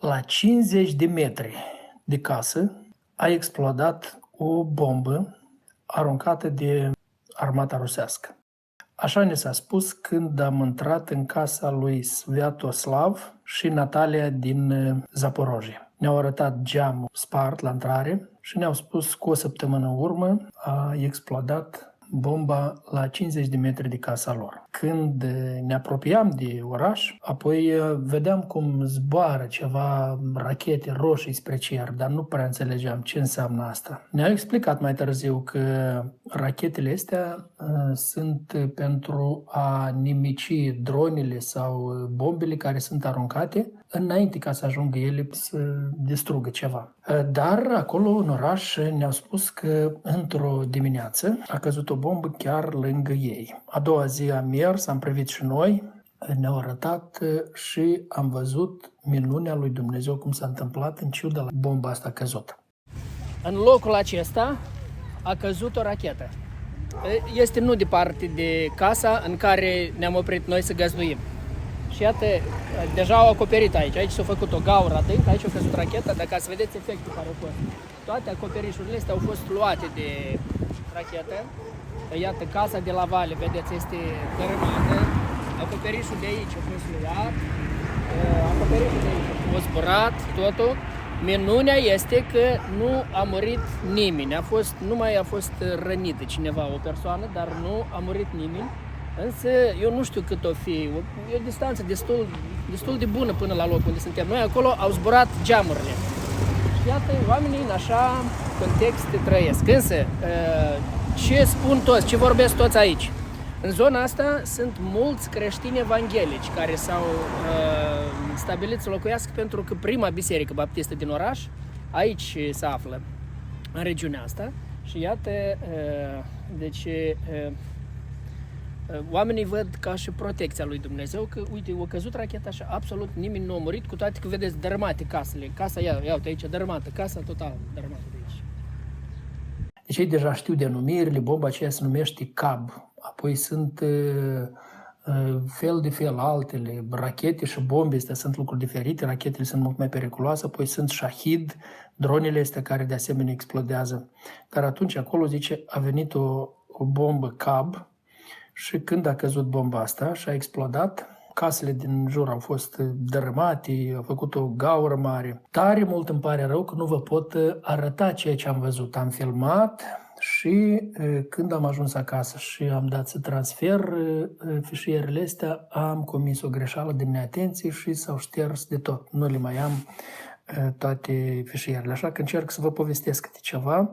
La 50 de metri de casă a explodat o bombă aruncată de armata rusească. Așa ne s-a spus când am intrat în casa lui Sviatoslav și Natalia din Zaporojie. Ne-au arătat geamul spart la intrare și ne-au spus că o săptămână în urmă a explodat bomba la 50 de metri de casa lor. Când ne apropiam de oraș, apoi vedeam cum zboară ceva rachete roșii spre cer, dar nu prea înțelegeam ce înseamnă asta. Ne-au explicat mai târziu că rachetele astea sunt pentru a nimici dronele sau bombele care sunt aruncate înainte ca să ajungă ele să distrugă ceva. Dar acolo în oraș ne-au spus că într-o dimineață a căzut o bombă chiar lângă ei. A doua zi am mers, am privit și noi, ne-au arătat și am văzut minunea lui Dumnezeu cum s-a întâmplat în ciuda la bomba asta căzută. În locul acesta a căzut o rachetă. Este nu departe de casa în care ne-am oprit noi să găzduim. Și iată, deja au acoperit aici. Aici s-a făcut o gaură adâncă, aici a căzut racheta, dar ca să vedeți efectul care a fost. Toate acoperișurile astea au fost luate de rachetă. Iată, casa de la vale, vedeți, este dărâmată. Acoperișul de aici a fost luat. Acoperișul de aici a fost zburat, totul. Minunea este că nu a murit nimeni. Numai a fost rănită cineva, o persoană, dar nu a murit nimeni. Însă eu nu știu cât o fi, e o distanță destul de bună până la locul unde suntem noi. Acolo au zburat geamurile. Și iată, oamenii în așa context trăiesc. Însă, ce spun toți, ce vorbesc toți aici? În zona asta sunt mulți creștini evanghelici care s-au stabilit să locuiască pentru că prima biserică baptistă din oraș aici se află, în regiunea asta. Și iată, deci... oamenii văd ca și protecția lui Dumnezeu că, uite, a căzut racheta și absolut nimeni nu a murit, cu toate că vedeți dărâmate casele. Casa, uite aici, dărâmată, casa total dărâmată de aici. Deci ei deja știu denumirile, bomba aceea se numește CAB, apoi sunt fel de fel altele, rachete și bombe, astea sunt lucruri diferite, rachetele sunt mult mai periculoase, apoi sunt Shahid, dronele astea care de asemenea explodează. Dar atunci acolo, zice, a venit o bombă CAB. Și când a căzut bomba asta și a explodat, casele din jur au fost dărâmate, au făcut o gaură mare. Tare mult îmi pare rău că nu vă pot arăta ceea ce am văzut. Am filmat și când am ajuns acasă și am dat să transfer fișierele astea, am comis o greșeală din neatenție și s-au șters de tot. Nu le mai am toate fișierele. Așa că încerc să vă povestesc câte ceva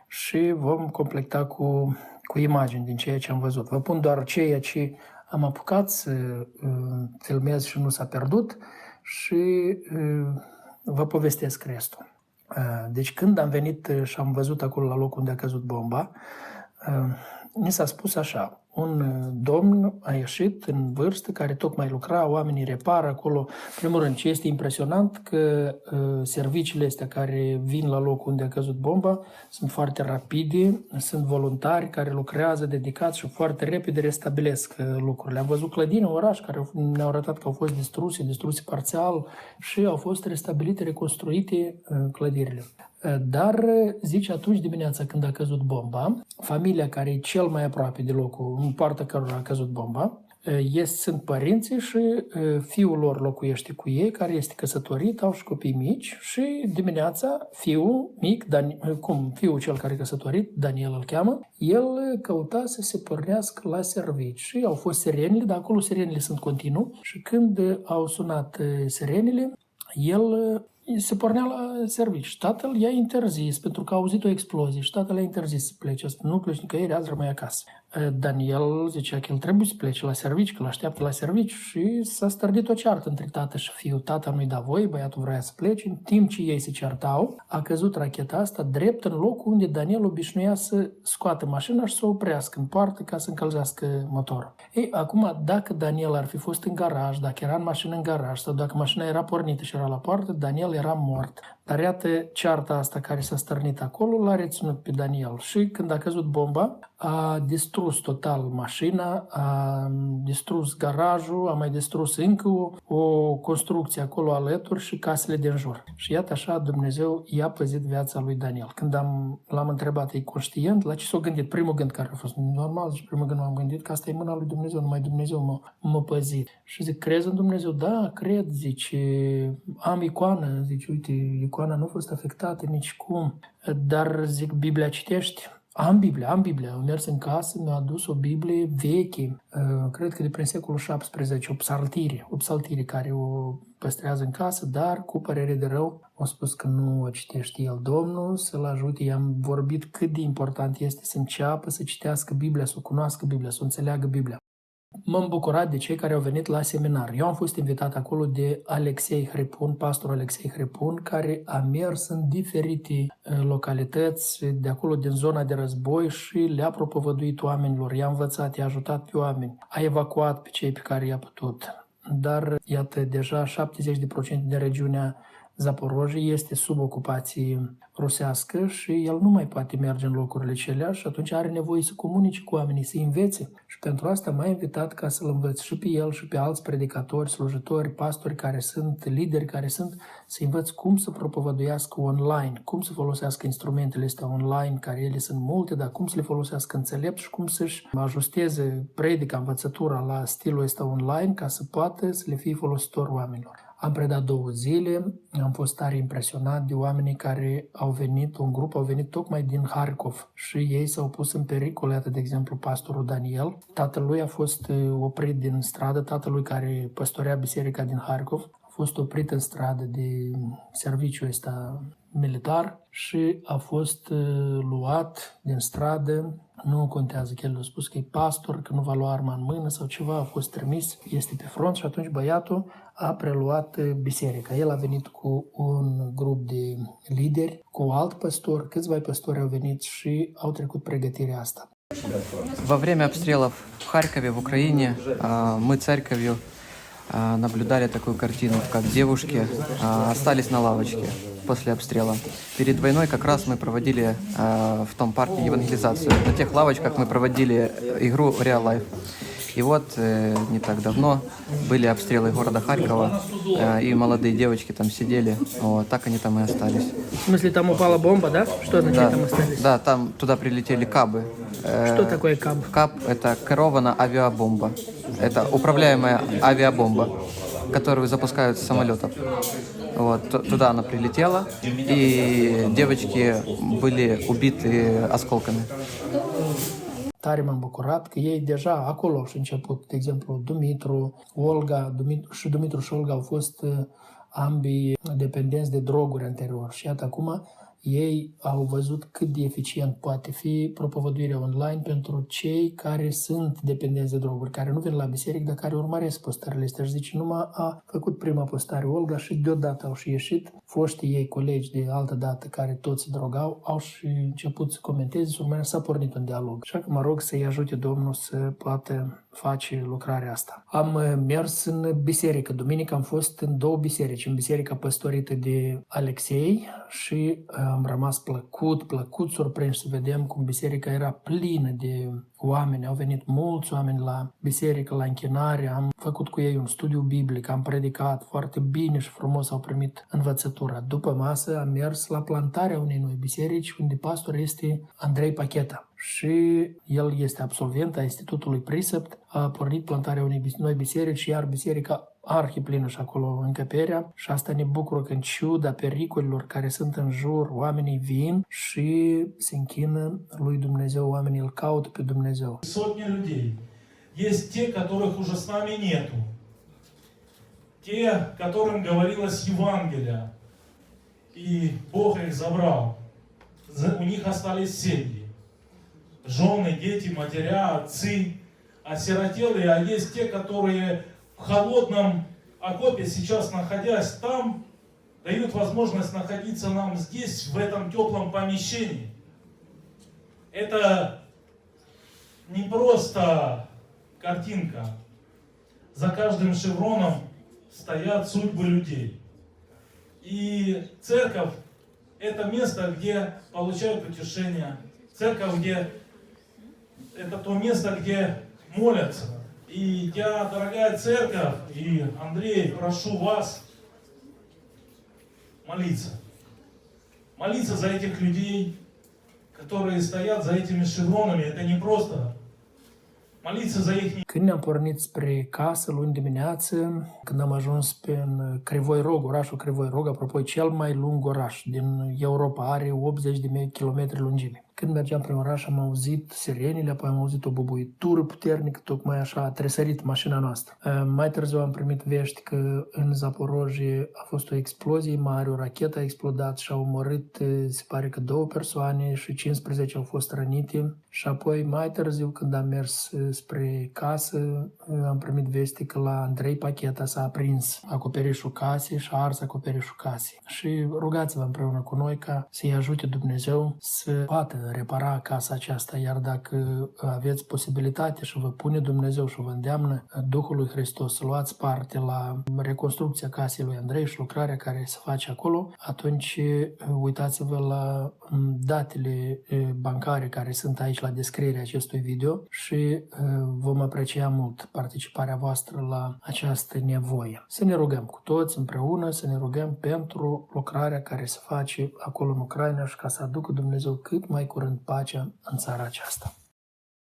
și vom completa cu imagini din ceea ce am văzut. Vă pun doar ceea ce am apucat să filmez și nu s-a pierdut și vă povestesc restul. Deci când am venit și am văzut acolo la locul unde a căzut bomba, ni s-a spus așa, un domn a ieșit în vârstă care tocmai lucra, oamenii repară acolo. Primul rând, ce este impresionant că serviciile astea care vin la locul unde a căzut bomba sunt foarte rapide, sunt voluntari care lucrează dedicați și foarte repede restabilesc lucrurile. Am văzut clădini în oraș care ne-au arătat că au fost distruse parțial și au fost restabilite, reconstruite clădirile. Dar, zice, atunci dimineața când a căzut bomba, familia care e cel mai aproape de locul în poarta cărora a căzut bomba, sunt părinții și fiul lor locuiește cu ei, care este căsătorit, au și copii mici și dimineața fiul mic, fiul cel care e căsătorit, Daniel îl cheamă, el căuta să se pornească la servici și au fost sirenile, dar acolo sirenile sunt continuu și când au sunat sirenile, el se pornea la servici. Tatăl i-a interzis pentru că a auzit o explozie și tatăl i-a interzis să plece. Nu pleci nicăieri, azi rămâi acasă. Daniel zicea că el trebuie să plece la servici, că l-așteaptă la servici și s-a stârnit o ceartă între tată și fiu. Tata nu-i da voie, băiatul vrea să plece. În timp ce ei se certau, a căzut racheta asta drept în locul unde Daniel obișnuia să scoată mașina și să o oprească în poartă ca să încălzească motorul. Ei, acum, dacă Daniel ar fi fost în garaj, dacă era în mașină în garaj sau dacă mașina era pornită și era la poartă, Daniel era mort. Dar iată, cearta asta care s-a stârnit acolo l-a reținut pe Daniel. Și când a căzut bomba, a distrus total mașina, a distrus garajul, a mai distrus încă o construcție acolo alături și casele din jur. Și iată așa Dumnezeu i-a păzit viața lui Daniel. Când l-am întrebat, e conștient, la ce s-a gândit? Primul gând care a fost normal, și primul gând m-am gândit că asta e mâna lui Dumnezeu, numai Dumnezeu mă păzit. Și zic, crezi în Dumnezeu? Da, cred, zice, am icoană, zice, uite, icoana nu a fost afectată nici cum, dar zic, Biblia citești? Am Biblia. Am mers în casă, mi-a adus o Biblie veche, cred că de prin secolul XVII, o psaltire care o păstrează în casă, dar cu părere de rău a spus că nu o citește el. Domnul să-l ajute, i-am vorbit cât de important este să înceapă să citească Biblia, să o cunoască Biblia, să o înțeleagă Biblia. M-am bucurat de cei care au venit la seminar. Eu am fost invitat acolo de Alexei Hrepun, pastorul Alexei Hrepun, care a mers în diferite localități de acolo din zona de război și le-a propovăduit oamenilor, i-a învățat, i-a ajutat pe oameni, a evacuat pe cei pe care i-a putut. Dar, iată, deja 70% din regiunea Zaporojie este sub ocupație rusească și el nu mai poate merge în locurile celea și atunci are nevoie să comunice cu oamenii, să învețe. Și pentru asta m-a invitat ca să-l învăț și pe el și pe alți predicatori, slujitori, pastori care sunt, lideri care sunt, să învăț cum să propovăduiască online, cum să folosească instrumentele astea online, care ele sunt multe, dar cum să le folosească înțelept și cum să-și ajusteze predica, învățătura la stilul ăsta online ca să poată să le fie folositor oamenilor. Am predat 2 zile, am fost tare impresionat de oamenii care au venit, un grup au venit tocmai din Harkov și ei s-au pus în pericol, iată de exemplu pastorul Daniel. Tatălui a fost oprit din stradă, tatălui care păstorea biserica din Harkov, a fost oprit în stradă de serviciul ăsta militar și a fost luat din stradă. Nu contează că el a spus că e pastor, că nu va lua arma în mână sau ceva, a fost trimis, este pe front și atunci băiatul a preluat biserica. El a venit cu un grup de lideri, cu alt păstor, câțiva păstori au venit și au trecut pregătirea asta. Во время обстрелов в Харькове, в Украине, мы церковью наблюдали такую картину, как девушки остались на лавочке после обстрела. Перед войной как раз мы проводили в том парке евангелизацию. На тех лавочках мы проводили игру Real Life. И вот не так давно были обстрелы города Харькова, и молодые девочки там сидели, вот, так они там и остались. В смысле, там упала бомба, да? Что означает там остались? Да, там туда прилетели кабы. Что такое каб? Каб – это керована авиабомба. Это управляемая авиабомба, которую запускают с самолетов. Вот, туда она прилетела, и девочки были убиты осколками. Tare m-am bucurat că ei deja acolo au și început, de exemplu, Dumitru și Olga au fost ambii dependenți de droguri anterior și iată acum ei au văzut cât de eficient poate fi propovăduirea online pentru cei care sunt dependenți de droguri, care nu vin la biserică, dar care urmăresc postările astea. Și zice, numai a făcut prima postare Olga și deodată au și ieșit foștii ei colegi de altă dată care toți se drogau, au și început să comenteze, să urmărească, s-a pornit un dialog. Așa că mă rog să-i ajute Domnul să poată face lucrarea asta. Am mers în biserică. Duminică am fost în 2 biserici. În biserica păstorită de Alexei și am rămas plăcut surprins să vedem cum biserica era plină de oameni. Au venit mulți oameni la biserică, la închinare. Am făcut cu ei un studiu biblic, am predicat foarte bine și frumos, au primit învățătura. După masă am mers la plantarea unei noi biserici, unde pastor este Andrei Pacheta. Și el este absolvent a Institutului Precept, a pornit plantarea unei noi biserici, iar biserica arhiplină și acolo încăperea și asta ne bucură că în ciuda pericolilor care sunt în jur, oamenii vin și se închină lui Dumnezeu, oamenii îl caută pe Dumnezeu. Сотни людей. Есть те, которых уже с нами нету. Те, которым говорилось Евангелие, и Бог их забрал. У них остались семьи. Жены, дети, матеря, отцы, осиротелые, а есть те, которые в холодном окопе, сейчас находясь там, дают возможность находиться нам здесь, в этом теплом помещении. Это не просто картинка. За каждым шевроном стоят судьбы людей. И церковь – это место, где получают утешение. Церковь, где это то место, где молятся. И я, дорогая церковь, и Андрей, прошу вас молиться. Молиться за этих людей, которые стоят за этими шевронами. Это не просто. Молиться за их. Când ne-am pornit spre casă luni dimineață, când am ajuns pe Crivoi Rog, orașul Crivoi Rog, apropo, e cel mai lung oraș din Europa, are 80 de kilometri lungime. Când mergeam prin oraș am auzit sirenile, apoi am auzit o bubuitură puternică, tocmai așa a tresărit mașina noastră. Mai târziu am primit vești că în Zaporojie a fost o explozie mare, o rachetă a explodat și a omorât, se pare că 2 persoane și 15 au fost rănite. Și apoi mai târziu, când am mers spre casă, am primit veste că la Andrei Pacheta s-a aprins acoperișul casei și a ars acoperișul casei. Și rugați-vă împreună cu noi ca să-i ajute Dumnezeu să poată repara casa aceasta, iar dacă aveți posibilitate și vă pune Dumnezeu și vă îndeamnă Duhul lui Hristos să luați parte la reconstrucția casei lui Andrei și lucrarea care se face acolo, atunci uitați-vă la datele bancare care sunt aici la descrierea acestui video și vom aprecia mult participarea voastră la această nevoie. Să ne rugăm cu toți împreună, să ne rugăm pentru lucrarea care se face acolo în Ucraina și ca să aducă Dumnezeu cât mai curând pacea în țara aceasta.